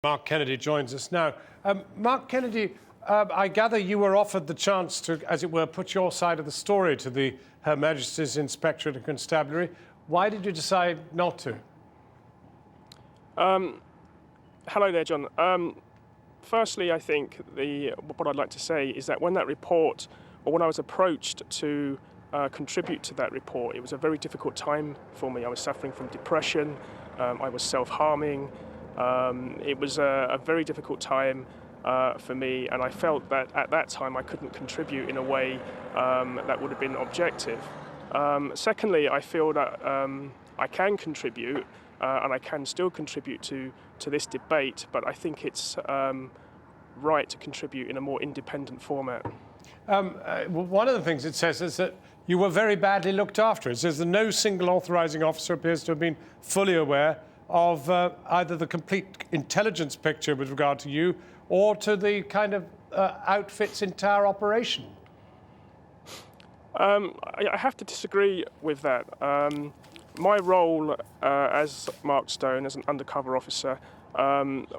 Mark Kennedy joins us now. Mark Kennedy, I gather you were offered the chance to, as it were, put your side of the story to the Her Majesty's Inspectorate of Constabulary. Why did you decide not to? Hello there, John. Firstly, I think what I'd like to say is that when that report, or when I was approached to contribute to that report, it was a very difficult time for me. I was suffering from depression. I was self-harming. It was a very difficult time for me, and I felt that at that time I couldn't contribute in a way that would have been objective. Secondly, I feel that I can contribute, and I can still contribute to this debate, but I think it's right to contribute in a more independent format. One of the things it says is that you were very badly looked after. It says that no single authorising officer appears to have been fully aware of either the complete intelligence picture with regard to you or to the kind of outfit's entire operation. I have to disagree with that. My role as Mark Stone, as an undercover officer,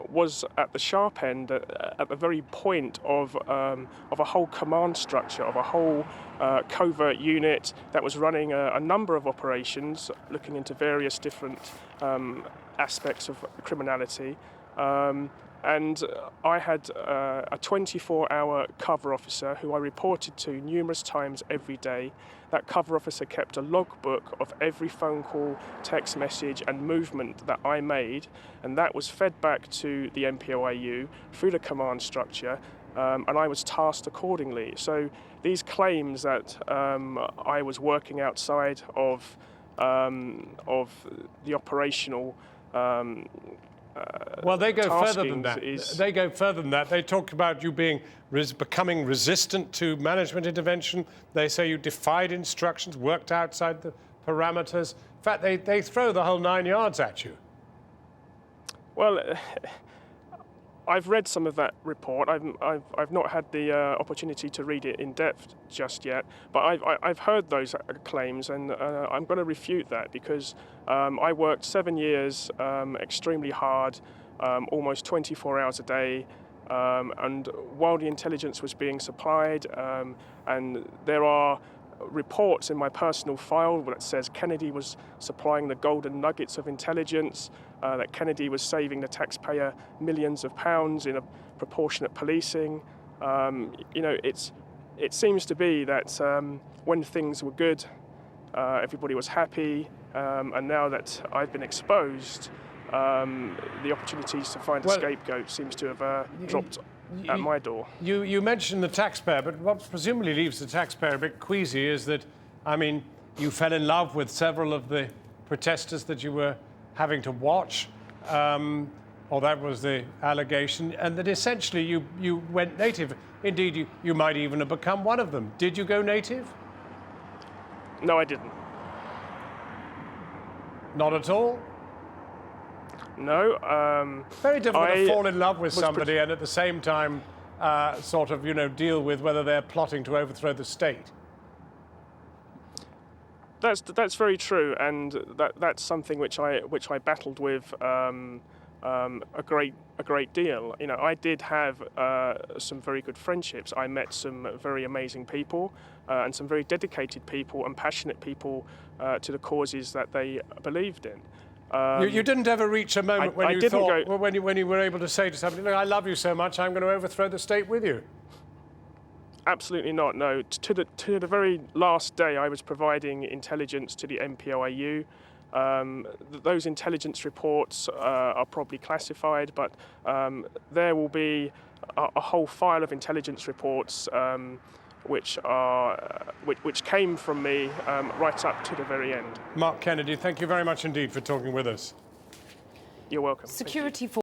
was at the sharp end, at the very point of a whole command structure, of a whole covert unit that was running a number of operations, looking into various different aspects of criminality. And I had a 24-hour cover officer who I reported to numerous times every day. That cover officer kept a logbook of every phone call, text message and movement that I made, and that was fed back to the MPOIU through the command structure, and I was tasked accordingly. So these claims that I was working outside of the operational well, they go further than that. They go further than that. They talk about you becoming resistant to management intervention. They say you defied instructions, worked outside the parameters. In fact, they throw the whole 9 yards at you. Well, I've read some of that report. I've not had the opportunity to read it in depth just yet, but I've heard those claims, and I'm going to refute that because I worked 7 years extremely hard, almost 24 hours a day, and while the intelligence was being supplied, and there are reports in my personal file that says Kennedy was supplying the golden nuggets of intelligence, that Kennedy was saving the taxpayer millions of pounds in a proportionate policing. You know, it seems to be that when things were good, everybody was happy, and now that I've been exposed, the opportunities to find a scapegoat seems to have dropped at my door. You mentioned the taxpayer, but what presumably leaves the taxpayer a bit queasy is that, I mean, you fell in love with several of the protesters that you were having to watch, or that was the allegation, and that essentially you went native. Indeed, you might even have become one of them. Did you go native? No, I didn't. Not at all? No. Very difficult to fall in love with somebody and at the same time sort of, you know, deal with whether they're plotting to overthrow the state. That's very true, and that's something which I battled with a great deal. You know, I did have some very good friendships. I met some very amazing people and some very dedicated people and passionate people to the causes that they believed in. You didn't ever reach a moment when you thought, when you were able to say to somebody, "Look, I love you so much, I'm going to overthrow the state with you"? Absolutely not. No. To the very last day, I was providing intelligence to the MPOIU. Those intelligence reports are probably classified, but there will be a whole file of intelligence reports which came from me right up to the very end. Mark Kennedy, thank you very much indeed for talking with us. You're welcome. Security